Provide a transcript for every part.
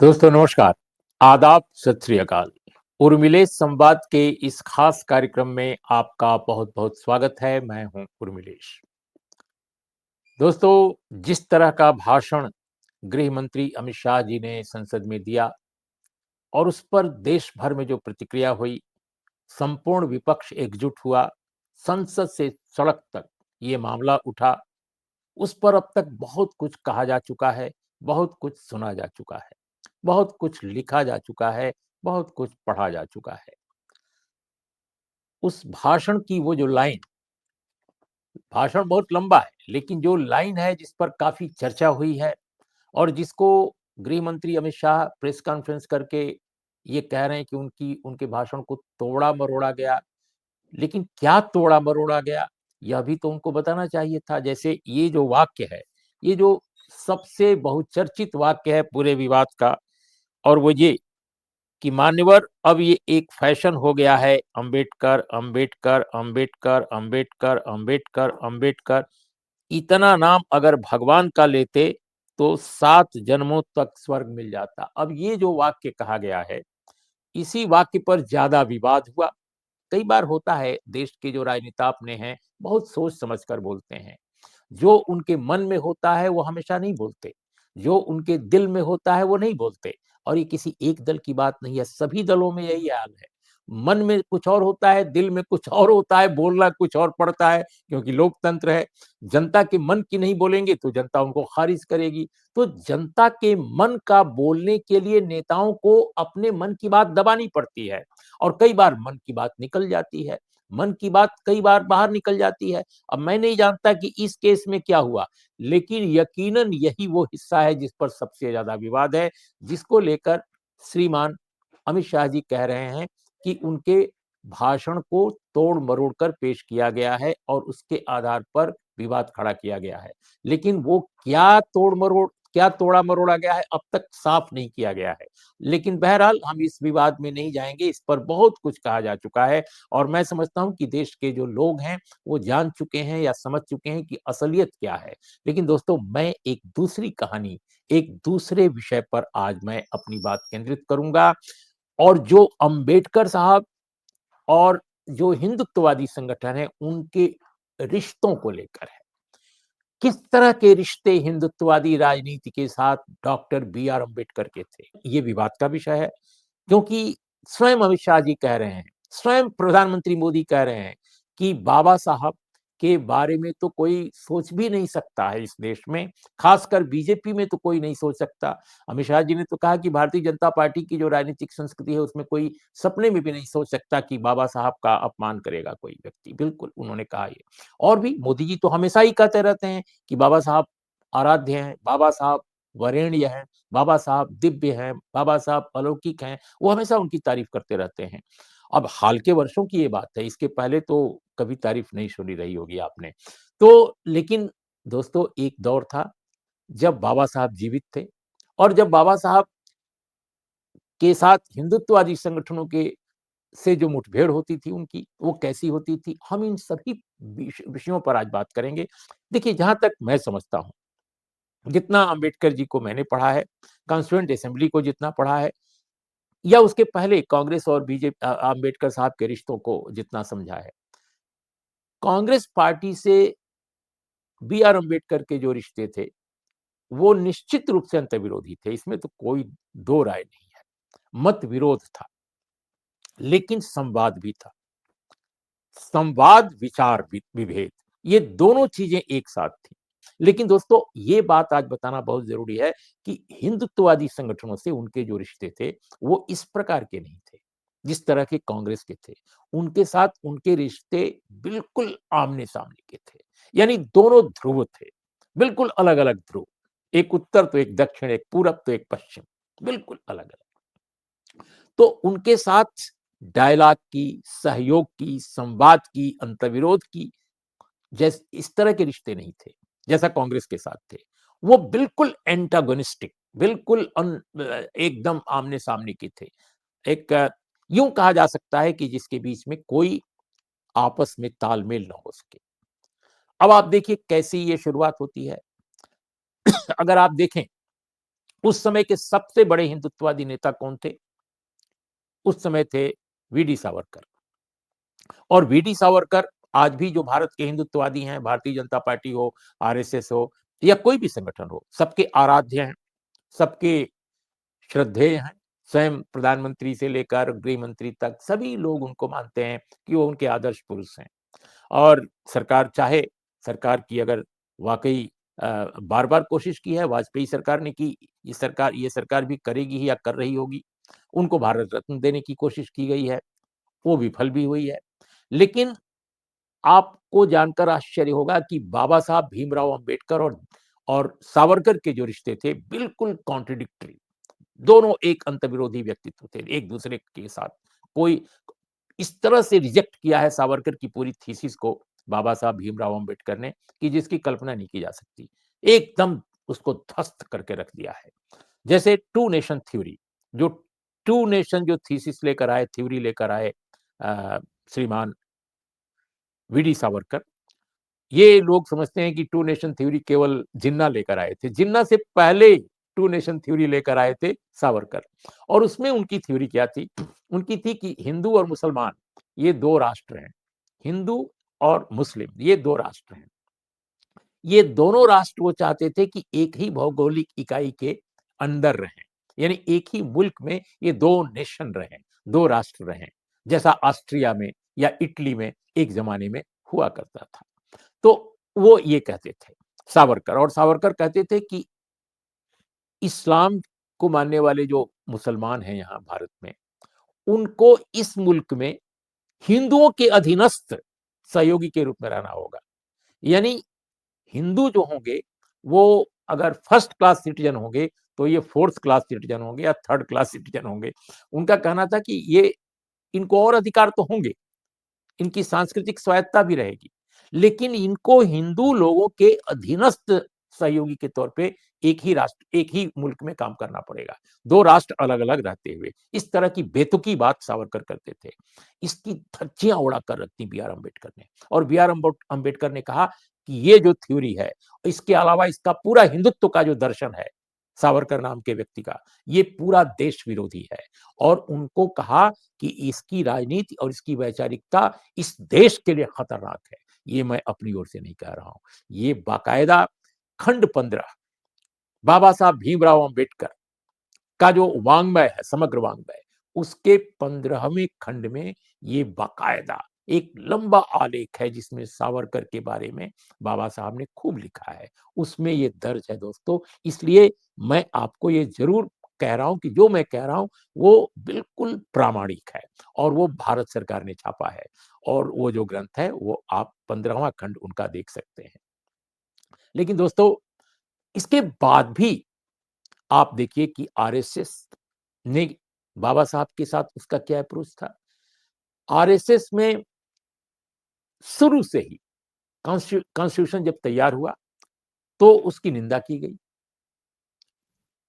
दोस्तों नमस्कार, आदाब, सत श्री अकाल। उर्मिलेश संवाद के इस खास कार्यक्रम में आपका बहुत-बहुत स्वागत है। मैं हूं उर्मिलेश। दोस्तों, जिस तरह का भाषण गृह मंत्री अमित शाह जी ने संसद में दिया और उस पर देश भर में जो प्रतिक्रिया हुई, संपूर्ण विपक्ष एकजुट हुआ, संसद से सड़क तक ये मामला उठा, उस पर अब तक बहुत कुछ कहा जा चुका है, बहुत कुछ सुना जा चुका है, बहुत कुछ लिखा जा चुका है, बहुत कुछ पढ़ा जा चुका है। उस भाषण की वो जो लाइन, भाषण बहुत लंबा है, लेकिन जो लाइन है जिस पर काफ़ी चर्चा हुई है और जिसको गृह मंत्री अमित शाह प्रेस कॉन्फ्रेंस करके ये कह रहे हैं कि उनके भाषण को तोड़ा-मरोड़ा गया। लेकिन क्या तोड़ा-मरोड़ा गया, यह भी तो उनको बताना चाहिए था। जैसे ये जो वाक्य है, ये जो सबसे बहुचर्चित वाक्य है पूरे विवाद का, और वो ये कि मान्यवर अब ये एक फैशन हो गया है, अंबेडकर, अंबेडकर, अंबेडकर, अंबेडकर, अंबेडकर, अंबेडकर। इतना नाम अगर भगवान का लेते तो 7 जन्मों तक स्वर्ग मिल जाता। अब ये जो वाक्य कहा गया है, इसी वाक्य पर ज़्यादा विवाद हुआ। कई बार होता है, देश के जो राजनेता अपने हैं, बहुत सोच समझ कर बोलते हैं। जो उनके मन में होता है वो हमेशा नहीं बोलते, जो उनके दिल में होता है वो नहीं बोलते। और ये किसी एक दल की बात नहीं है, सभी दलों में यही हाल है। मन में कुछ और होता है, दिल में कुछ और होता है, बोलना कुछ और पड़ता है, क्योंकि लोकतंत्र है। जनता के मन की नहीं बोलेंगे तो जनता उनको खारिज करेगी। तो जनता के मन का बोलने के लिए नेताओं को अपने मन की बात दबानी पड़ती है, और कई बार मन की बात निकल जाती है। मन की बात कई बार बाहर निकल जाती है। अब मैं नहीं जानता कि इस केस में क्या हुआ, लेकिन यकीनन यही वो हिस्सा है जिस पर सबसे ज़्यादा विवाद है, जिसको लेकर श्रीमान अमित शाह जी कह रहे हैं कि उनके भाषण को तोड़-मरोड़ कर पेश किया गया है और उसके आधार पर विवाद खड़ा किया गया है। लेकिन वो क्या तोड़ा-मरोड़ा गया है, अब तक साफ नहीं किया गया है। लेकिन बहरहाल हम इस विवाद में नहीं जाएँगे, इस पर बहुत कुछ कहा जा चुका है और मैं समझता हूँ कि देश के जो लोग हैं, वो जान चुके हैं या समझ चुके हैं कि असलियत क्या है। लेकिन दोस्तों, मैं एक दूसरी कहानी, एक दूसरे विषय पर आज मैं अपनी बात केंद्रित करूँगा, और जो अंबेडकर साहब और जो हिंदुत्ववादी संगठन हैं, उनके रिश्तों को लेकर है। किस तरह के रिश्ते हिंदुत्ववादी राजनीति के साथ डॉक्टर बी आर अम्बेडकर के थे, ये विवाद का विषय है। क्योंकि स्वयं अमित शाह जी कह रहे हैं, स्वयं प्रधानमंत्री मोदी कह रहे हैं कि बाबा साहब के बारे में तो कोई सोच भी नहीं सकता है इस देश में, खासकर बीजेपी में तो कोई नहीं सोच सकता। अमित शाह जी ने तो कहा कि भारतीय जनता पार्टी की जो राजनीतिक संस्कृति है उसमें कोई सपने में भी नहीं सोच सकता कि बाबा साहब का अपमान करेगा कोई व्यक्ति। बिल्कुल, उन्होंने कहा ये। और भी मोदी जी तो हमेशा ही कहते रहते हैं कि बाबा साहब आराध्य हैं, बाबा साहब वरेण्य हैं, बाबा साहब दिव्य हैं, बाबा साहब अलौकिक हैं। वो हमेशा उनकी तारीफ करते रहते हैं। अब हाल के वर्षों की ये बात है, इसके पहले तो कभी तारीफ नहीं सुनी रही होगी आपने। तो लेकिन दोस्तों, एक दौर था जब बाबा साहब जीवित थे, और जब बाबा साहब के साथ हिंदुत्ववादी संगठनों के से जो मुठभेड़ होती थी उनकी, वो कैसी होती थी, हम इन सभी विषयों पर आज बात करेंगे। देखिए, जहाँ तक मैं समझता हूँ, जितना अम्बेडकर जी को मैंने पढ़ा है, कॉन्स्टिट्यूएंट असेंबली को जितना पढ़ा है, या उसके पहले कांग्रेस और अम्बेडकर साहब के रिश्तों को जितना समझा है, कांग्रेस पार्टी से बी आर अम्बेडकर के जो रिश्ते थे, वो निश्चित रूप से अंतर्विरोधी थे, इसमें तो कोई दो राय नहीं है। मत विरोध था, लेकिन संवाद भी था। संवाद, विचार विभेद, ये दोनों चीजें एक साथ थी। लेकिन दोस्तों, ये बात आज बताना बहुत जरूरी है कि हिंदुत्ववादी संगठनों से उनके जो रिश्ते थे, वो इस प्रकार के नहीं थे जिस तरह के कांग्रेस के थे। उनके साथ उनके रिश्ते बिल्कुल आमने सामने के थे, यानी दोनों ध्रुव थे, बिल्कुल अलग अलग ध्रुव। एक उत्तर तो एक दक्षिण, एक पूरब तो एक पश्चिम, बिल्कुल अलग अलग। तो उनके साथ डायलॉग की, सहयोग की, संवाद की, अंतर्विरोध की, जैस इस तरह के रिश्ते नहीं थे, जैसा कांग्रेस के साथ थे। वो बिल्कुल एंटागोनिस्टिक, बिल्कुल एकदम आमने-सामने के थे। एक यूँ कहा जा सकता है कि जिसके बीच में कोई आपस में तालमेल ना हो सके। अब आप देखिए कैसी ये शुरुआत होती है। अगर आप देखें उस समय के सबसे बड़े हिंदुत्ववादी नेता कौन थे? उस समय थे वीडी सावरकर। और वीडी सावरकर आज भी जो भारत के हिंदुत्ववादी हैं, भारतीय जनता पार्टी हो, आरएसएस हो या कोई भी संगठन हो, सबके आराध्य हैं, सबके श्रद्धेय हैं। स्वयं प्रधानमंत्री से लेकर गृह मंत्री तक सभी लोग उनको मानते हैं कि वो उनके आदर्श पुरुष हैं। और सरकार चाहे, सरकार की अगर वाक़ई बार-बार कोशिश की है, वाजपेयी सरकार ने की, ये सरकार भी करेगी ही या कर रही होगी। उनको भारत रत्न देने की कोशिश की गई है, वो विफल भी हुई है। लेकिन आपको जानकर आश्चर्य होगा कि बाबा साहब भीमराव अंबेडकर और सावरकर के जो रिश्ते थे, बिल्कुल कॉन्ट्रडिक्टरी, दोनों एक अंतर्विरोधी व्यक्तित्व थे एक दूसरे के साथ। कोई इस तरह से रिजेक्ट किया है सावरकर की पूरी थीसिस को बाबा साहब भीमराव अंबेडकर ने कि जिसकी कल्पना नहीं की जा सकती। एकदम उसको ध्वस्त करके रख दिया है। जैसे टू नेशन थ्योरी, जो टू नेशन जो थीसिस लेकर आए, थ्योरी लेकर आए श्रीमान वीडी सावरकर, ये लोग समझते हैं कि टू नेशन थ्योरी केवल जिन्ना लेकर आए थे। जिन्ना से पहले टू नेशन थ्योरी लेकर आए थे सावरकर। और उसमें उनकी थ्योरी क्या थी? उनकी थी कि हिंदू और मुसलमान ये 2 राष्ट्र हैं। हिंदू और मुस्लिम ये 2 राष्ट्र हैं। ये दोनों राष्ट्र वो चाहते थे कि एक ही भौगोलिक इकाई के अंदर रहें। यानी एक ही मुल्क में ये 2 नेशन रहें, 2 राष्ट्र रहें। जैसा ऑस्ट्रिया में या इटली में एक ज़माने में हुआ करता था। तो वो ये कहते थे सावरकर। और सावरकर कहते थे कि इस्लाम को मानने वाले जो मुसलमान हैं यहाँ भारत में, उनको इस मुल्क में हिंदुओं के अधीनस्थ सहयोगी के रूप में रहना होगा। यानी हिंदू जो होंगे, वो अगर फर्स्ट क्लास सिटीज़न होंगे, तो ये फोर्थ क्लास सिटीज़न होंगे या थर्ड क्लास सिटीज़न होंगे। उनका कहना था कि ये इनको और अधिकार तो होंगे, इनकी सांस्कृतिक स्वायत्ता भी रहेगी, लेकिन इनको हिंदू लोगों के अधीनस्थ सहयोगी के तौर पे एक ही राष्ट्र, एक ही मुल्क में काम करना पड़ेगा, 2 राष्ट्र अलग-अलग रहते हुए। इस तरह की बेतुकी बात सावरकर करते थे। इसकी धज्जियाँ उड़ाकर रख दी बी आर अम्बेडकर ने। और बी आर अम्बेडकर ने कहा कि ये जो थ्योरी है, इसके अलावा इसका पूरा हिंदुत्व का जो दर्शन है, सावरकर नाम के व्यक्ति का, ये पूरा देश विरोधी है। और उनको कहा कि इसकी राजनीति और इसकी वैचारिकता इस देश के लिए खतरनाक है। ये मैं अपनी ओर से नहीं कह रहा हूँ। ये बाकायदा खंड 15 बाबा साहब भीमराव अंबेडकर का जो वाङ्मय है, समग्र वाङ्मय, उसके 15वें खंड में ये बाकायदा एक लंबा आलेख है जिसमें सावरकर के बारे में बाबा साहब ने खूब लिखा है। उसमें ये दर्ज है दोस्तों। इसलिए मैं आपको ये ज़रूर कह रहा हूँ कि जो मैं कह रहा हूँ वो बिल्कुल प्रामाणिक है और वो भारत सरकार ने छापा है। और वो जो ग्रंथ है वो आप 15वां खंड उनका देख सकते हैं। लेकिन दोस्तों, इसके बाद भी आप देखिए कि आरएसएस ने बाबा साहब के साथ उसका क्या अप्रोच था। आरएसएस में शुरू से ही कॉन्स्टिट्यूशन जब तैयार हुआ तो उसकी निंदा की गई।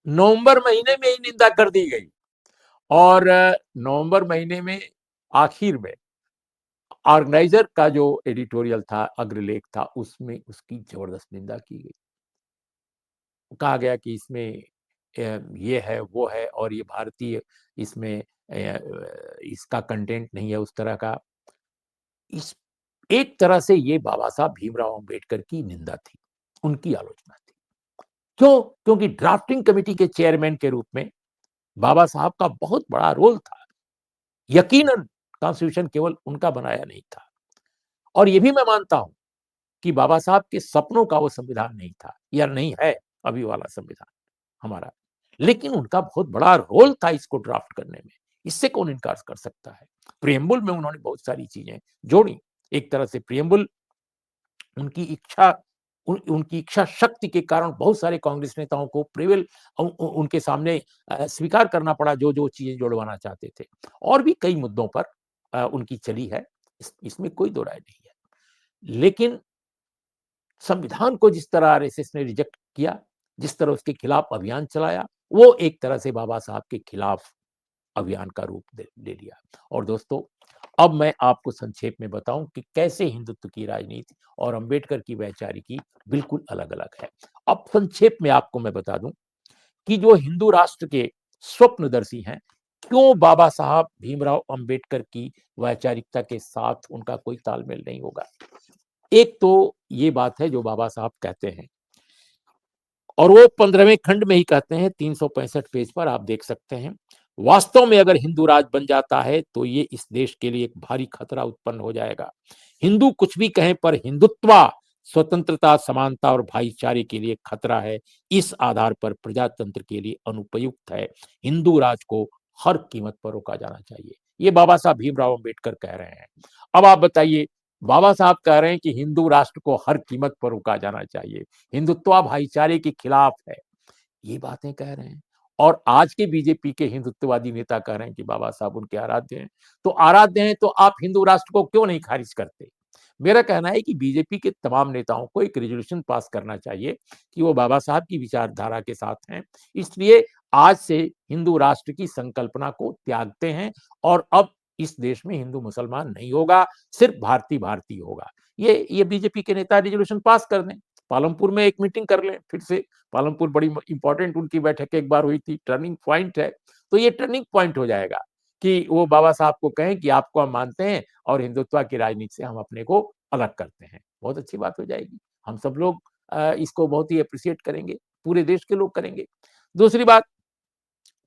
नवंबर महीने में ही निंदा कर दी गई। और नवंबर महीने में आखिर में ऑर्गेनाइजर का जो एडिटोरियल था, अग्रलेख था, उसमें उसकी जबरदस्त निंदा की गई। कहा गया कि इसमें ये है, वो है और ये भारतीय इसमें इसका कंटेंट नहीं है उस तरह का। इस एक तरह से ये बाबा साहब भीमराव अंबेडकर की निंदा थी, उनकी आलोचना थी। क्यों? क्योंकि ड्राफ्टिंग कमिटी के चेयरमैन के रूप में बाबा साहब का बहुत बड़ा रोल था। यकीनन कॉन्स्टिट्यूशन केवल उनका बनाया नहीं था। और ये भी मैं मानता हूँ कि बाबा साहब के सपनों का वो संविधान नहीं था या नहीं है अभी वाला संविधान हमारा। लेकिन उनका बहुत बड़ा रोल था इसको ड्राफ्ट करने में। इससे कौन इनकार कर सकता है? प्रिएम्बल में उन्होंने बहुत सारी चीज़ें जोड़ी। एक तरह से प्रिएम्बल उनकी इच्छा उनकी इच्छा शक्ति के कारण बहुत सारे कांग्रेस नेताओं को प्रिएम्बल उनके सामने स्वीकार करना पड़ा जो-जो चीज़ें जोड़वाना चाहते थे। और भी कई मुद्दों पर उनकी चली है। इसमें कोई दो राय नहीं है। लेकिन संविधान को जिस तरह आरएसएस ने रिजेक्ट किया, जिस तरह उसके खिलाफ अभियान चलाया, वो एक तरह से बाबा साहब के खिलाफ अभियान का रूप ले लिया। और दोस्तों, अब मैं आपको संक्षेप में बताऊं कि कैसे हिंदुत्व की राजनीति और अंबेडकर की वैचारिकी बिल्कुल अलग-अलग है। अब संक्षेप में आपको मैं बता दूं कि जो हिंदू राष्ट्र के स्वप्नदर्शी हैं, क्यों बाबा साहब भीमराव अंबेडकर की वैचारिकता के साथ उनका कोई तालमेल नहीं होगा। एक तो ये बात है जो बाबा साहब कहते हैं, और वो 15वें खंड में ही कहते हैं, 365 पेज पर आप देख सकते हैं। वास्तव में अगर हिंदू राज बन जाता है तो ये इस देश के लिए एक भारी खतरा उत्पन्न हो जाएगा। हिंदू कुछ भी कहें पर हिंदुत्व स्वतंत्रता, समानता और भाईचारे के लिए खतरा है। इस आधार पर प्रजातंत्र के लिए अनुपयुक्त है। हिंदू राज को हर कीमत पर रोका जाना चाहिए। ये बाबा साहब भीमराव अंबेडकर कह रहे हैं। अब आप बताइए, बाबा साहब कह रहे हैं कि हिंदू राष्ट्र को हर कीमत पर रोका जाना चाहिए, हिंदुत्व भाईचारे के खिलाफ है, ये बातें कह रहे हैं। और आज के बीजेपी के हिंदुत्ववादी नेता कह रहे हैं कि बाबा साहब उनके आराध्य हैं। तो आराध्य हैं तो आप हिंदू राष्ट्र को क्यों नहीं खारिज करते? मेरा कहना है कि बीजेपी के तमाम नेताओं को एक रेजोल्यूशन पास करना चाहिए कि वो बाबा साहब की विचारधारा के साथ हैं। इसलिए आज से हिंदू राष्ट्र की संकल्पना को त्यागते हैं और अब इस देश में हिंदू मुसलमान नहीं होगा, सिर्फ भारतीय भारतीय होगा। ये बीजेपी के नेता रेजोल्यूशन पास कर दें। पालमपुर में एक मीटिंग कर लें फिर से। पालमपुर बड़ी इंपॉर्टेंट उनकी बैठक एक बार हुई थी, टर्निंग पॉइंट है। तो ये टर्निंग पॉइंट हो जाएगा कि वो बाबा साहब को कहें कि आपको हम मानते हैं और हिंदुत्व की राजनीति से हम अपने को अलग करते हैं। बहुत अच्छी बात हो जाएगी। हम सब लोग इसको बहुत ही एप्रिशिएट करेंगे, पूरे देश के लोग करेंगे। दूसरी बात,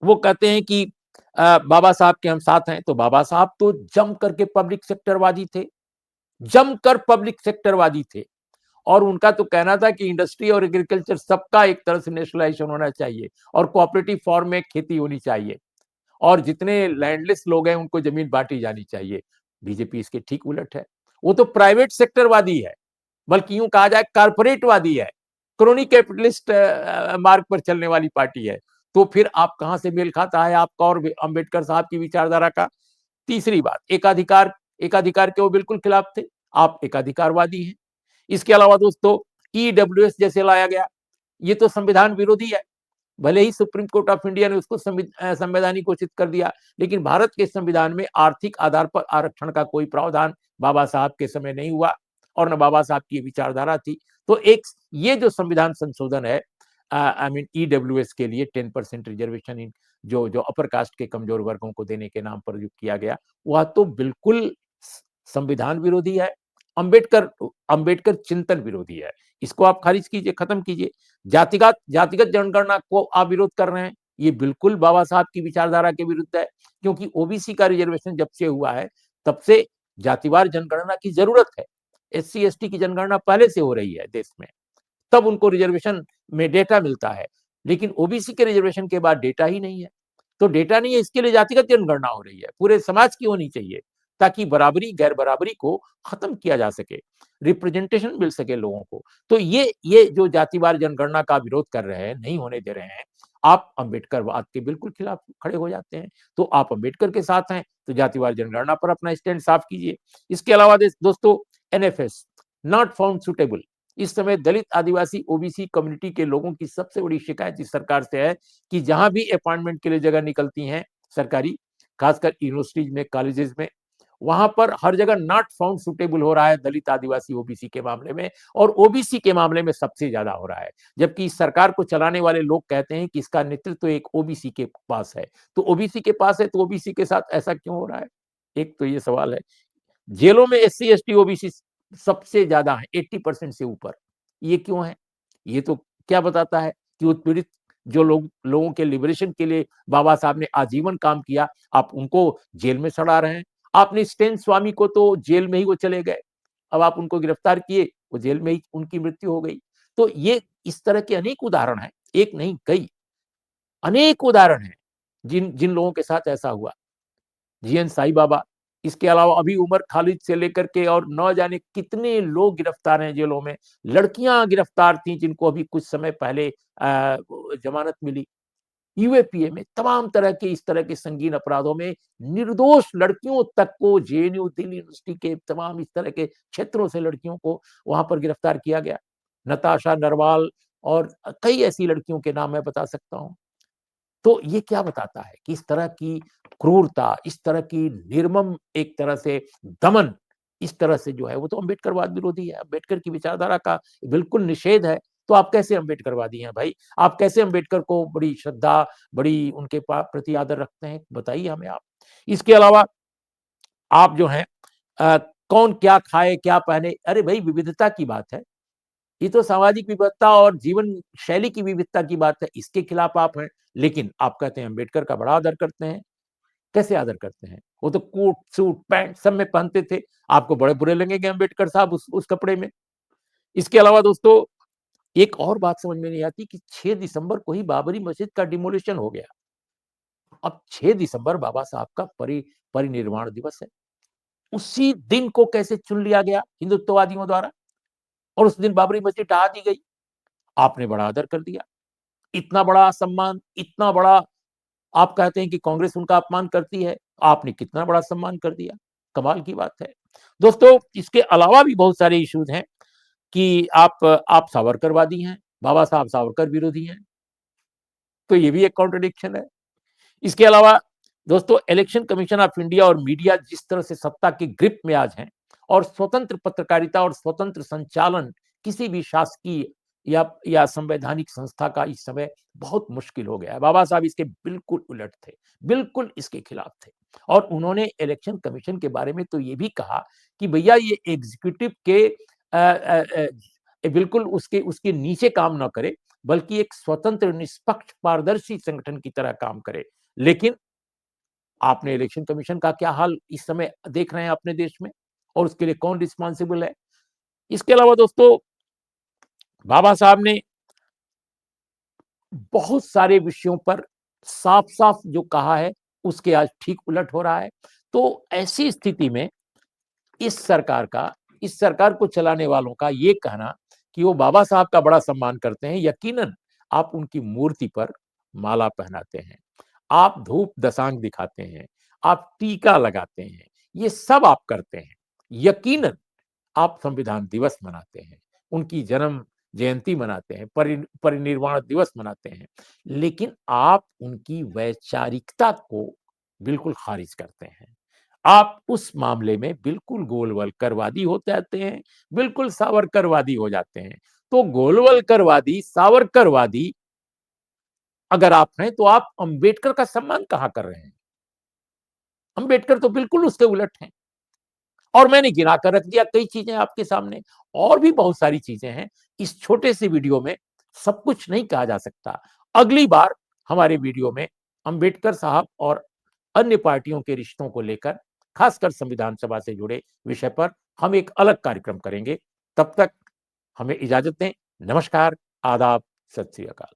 वो कहते हैं कि बाबा साहब के हम साथ हैं, तो बाबा साहब तो जम करके पब्लिक सेक्टरवादी थे, जमकर पब्लिक सेक्टरवादी थे। और उनका तो कहना था कि इंडस्ट्री और एग्रीकल्चर सबका एक तरह से नेशनलाइजेशन होना चाहिए और कोऑपरेटिव फॉर्म में खेती होनी चाहिए और जितने लैंडलेस लोग हैं उनको जमीन बांटी जानी चाहिए। बीजेपी इसके ठीक उलट है। वो तो प्राइवेट सेक्टरवादी है, बल्कि यूं कहा जाए कारपोरेटवादी है, क्रोनी कैपिटलिस्ट मार्ग पर चलने वाली पार्टी है। तो फिर आप कहां से मेल खाता है आपका और अंबेडकर साहब की विचारधारा का? तीसरी बात, एकाधिकार, एकाधिकार के वो बिल्कुल खिलाफ थे। आप एकाधिकारवादी हैं। इसके अलावा दोस्तों, ईडब्ल्यूएस जैसे लाया गया, ये तो संविधान विरोधी है। भले ही सुप्रीम कोर्ट ऑफ इंडिया ने उसको संवैधानिक घोषित कर दिया, लेकिन भारत के संविधान में आर्थिक आधार पर आरक्षण का कोई प्रावधान बाबा साहब के समय नहीं हुआ और न बाबा साहब की विचारधारा थी। तो एक ये जो संविधान संशोधन है, आई मीन ईडब्ल्यूएस के लिए 10% रिजर्वेशन इन जो अपर कास्ट के कमजोर वर्गों को देने के नाम पर जो किया गया, वह तो बिल्कुल संविधान विरोधी है। अंबेडकर अंबेडकर चिंतन विरोधी है। इसको आप खारिज कीजिए, खत्म कीजिए। जातिगत जातिगत जनगणना को आप विरोध कर रहे हैं, ये बिल्कुल बाबा साहब की विचारधारा के विरुद्ध है, क्योंकि ओबीसी का रिजर्वेशन जब से हुआ है तब से जातिवार जनगणना की जरूरत है। एससी एसटी की जनगणना पहले से हो रही है देश में, तब उनको रिजर्वेशन में डेटा मिलता है, लेकिन ओबीसी के रिजर्वेशन के बाद डेटा ही नहीं है। तो डेटा नहीं है, इसके लिए जातिगत जनगणना हो रही है, पूरे समाज की होनी चाहिए, ताकि बराबरी गैर बराबरी को खत्म किया जा सके, रिप्रेजेंटेशन मिल सके लोगों को। तो ये जो जातिवार जनगणना का विरोध कर रहे हैं, नहीं होने दे रहे हैं, आप अंबेडकरवाद के बिल्कुल खिलाफ खड़े हो जाते हैं। तो आप अंबेडकर के साथ हैं तो जातिवार जनगणना पर अपना स्टैंड साफ कीजिए। इसके अलावा दोस्तों, एनएफएस, नॉट फाउंड सुटेबल, इस समय दलित, आदिवासी, ओबीसी कम्युनिटी के लोगों की सबसे बड़ी शिकायत इस सरकार से है कि जहां भी अपॉइंटमेंट के लिए जगह निकलती हैं सरकारी, खासकर यूनिवर्सिटीज में, कॉलेजेस में, वहां पर हर जगह नॉट फाउंड सुटेबल हो रहा है दलित, आदिवासी, ओबीसी के मामले में, और ओबीसी के मामले में सबसे ज्यादा हो रहा है। जबकि इस सरकार को चलाने वाले लोग कहते हैं कि इसका नेतृत्व एक ओबीसी के पास है। तो ओबीसी के पास है तो ओबीसी के साथ ऐसा क्यों हो रहा है? एक तो ये सवाल है। जेलों में एससी एसटी ओबीसी सबसे ज्यादा है, 80% से ऊपर। ये क्यों है? ये तो क्या बताता है कि उत्पीड़ित जो लोगों के लिबरेशन के लिए बाबा साहब ने आजीवन काम किया, आप उनको जेल में सड़ा रहे हैं। आपने स्टेन स्वामी को तो जेल में ही वो चले गए, अब आप उनको गिरफ्तार किए, वो जेल में ही उनकी मृत्यु हो गई। तो ये इस तरह के अनेक उदाहरण हैं, एक नहीं कई, अनेक उदाहरण हैं जिन जिन लोगों के साथ ऐसा हुआ। जीएन साईं बाबा, इसके अलावा अभी उमर खालिद से लेकर के और न जाने कितने लोग गिरफ्तार हैं जेलों में। लड़कियां गिरफ्तार थी जिनको अभी कुछ समय पहले जमानत मिली। यूएपीए में तमाम तरह के इस तरह के संगीन अपराधों में निर्दोष लड़कियों तक को, जेएनयू, दिल्ली यूनिवर्सिटी के तमाम इस तरह के क्षेत्रों से लड़कियों को वहां पर गिरफ्तार किया गया। नताशा नरवाल और कई ऐसी लड़कियों के नाम मैं बता सकता हूं। तो ये क्या बताता है कि इस तरह की क्रूरता, इस तरह की निर्मम एक तरह से दमन, इस तरह से जो है वो तो अम्बेडकरवाद विरोधी है। अम्बेडकर की विचारधारा का बिल्कुल निषेध है। तो आप कैसे अम्बेडकरवादी हैं भाई? आप कैसे अम्बेडकर को बड़ी श्रद्धा, बड़ी उनके प्रति आदर रखते हैं? बताइए हमें आप। इसके अलावा आप जो हैं अ, कौन क्या खाए, क्या पहने, अरे भई विविधता की बात है। ये तो सामाजिक विविधता और जीवन शैली की विविधता की बात है, इसके खिलाफ आप हैं। लेकिन आप कहते हैं अम्बेडकर का बड़ा आदर करते हैं। कैसे आदर करते हैं? वो तो कोट, सूट, पैंट सब में पहनते थे। आपको बड़े बुरे लगेंगे अम्बेडकर साहब उस कपड़े में। इसके अलावा दोस्तों एक और बात समझ में नहीं आती कि 6 दिसंबर को ही बाबरी मस्जिद का डिमोलिशन हो गया। अब 6 दिसंबर बाबा साहब का परिनिर्वाण दिवस है। उसी दिन को कैसे चुन लिया गया हिंदुत्ववादियों द्वारा और उस दिन बाबरी मस्जिद ढहा दी गई। आपने बड़ा आदर कर दिया। इतना बड़ा सम्मान, इतना बड़ा आप कहते हैं कि कांग्रेस उनका अपमान करती है, आपने कितना बड़ा सम्मान कर दिया। कमाल की बात है। दोस्तों इसके अलावा भी बहुत सारे इश्यूज हैं कि आप सावरकरवादी हैं, बाबा साहब सावरकर विरोधी हैं, तो ये भी एक कॉन्ट्रडिक्शन है। इसके अलावा दोस्तों इलेक्शन कमीशन ऑफ इंडिया और मीडिया जिस तरह से सत्ता की ग्रिप में आज हैं और स्वतंत्र पत्रकारिता और स्वतंत्र संचालन किसी भी शासकीय या संवैधानिक संस्था का इस समय बहुत मुश्किल हो गया है। बाबा साहब इसके बिल्कुल उलट थे, बिल्कुल इसके खिलाफ थे और उन्होंने इलेक्शन कमीशन के बारे में तो ये भी कहा कि भैया ये एग्जीक्यूटिव के बिल्कुल उसके उसके नीचे काम ना करे, बल्कि एक स्वतंत्र, निष्पक्ष, पारदर्शी संगठन की तरह काम करे। लेकिन आपने इलेक्शन कमीशन का क्या हाल इस समय देख रहे हैं अपने देश में और उसके लिए कौन रिस्पॉन्सिबल है। इसके अलावा दोस्तों बाबा साहब ने बहुत सारे विषयों पर साफ-साफ जो कहा है उसके आज ठीक उलट हो रहा है। तो ऐसी स्थिति में इस सरकार को चलाने वालों का ये कहना कि वो बाबा साहब का बड़ा सम्मान करते हैं, यकीनन आप उनकी मूर्ति पर माला पहनाते हैं, आप धूप दसांग दिखाते हैं, आप टीका लगाते हैं, ये सब आप करते हैं। यकीनन आप संविधान दिवस मनाते हैं, उनकी जन्म जयंती मनाते हैं, परिनिर्वाण दिवस मनाते हैं, लेकिन आप उनकी वैचारिकता को बिल्कुल खारिज करते हैं। आप उस मामले में बिल्कुल गोलवलकरवादी हो जाते हैं, बिल्कुल सावरकरवादी हो जाते हैं। तो गोलवलकरवादी, सावरकरवादी अगर आप हैं, तो आप अंबेडकर का सम्मान कहाँ कर रहे हैं? अंबेडकर तो बिल्कुल उसके उलट हैं। और मैंने गिना कर रख दिया कई चीजें आपके सामने और भी बहुत सारी चीजें हैं। इस छोटे से वीडियो में सब कुछ नहीं कहा जा सकता। अगली बार हमारे वीडियो में अंबेडकर साहब और अन्य पार्टियों के रिश्तों को लेकर खासकर संविधान सभा से जुड़े विषय पर हम एक अलग कार्यक्रम करेंगे। तब तक हमें इजाजत दें। नमस्कार, आदाब, सत श्री अकाल।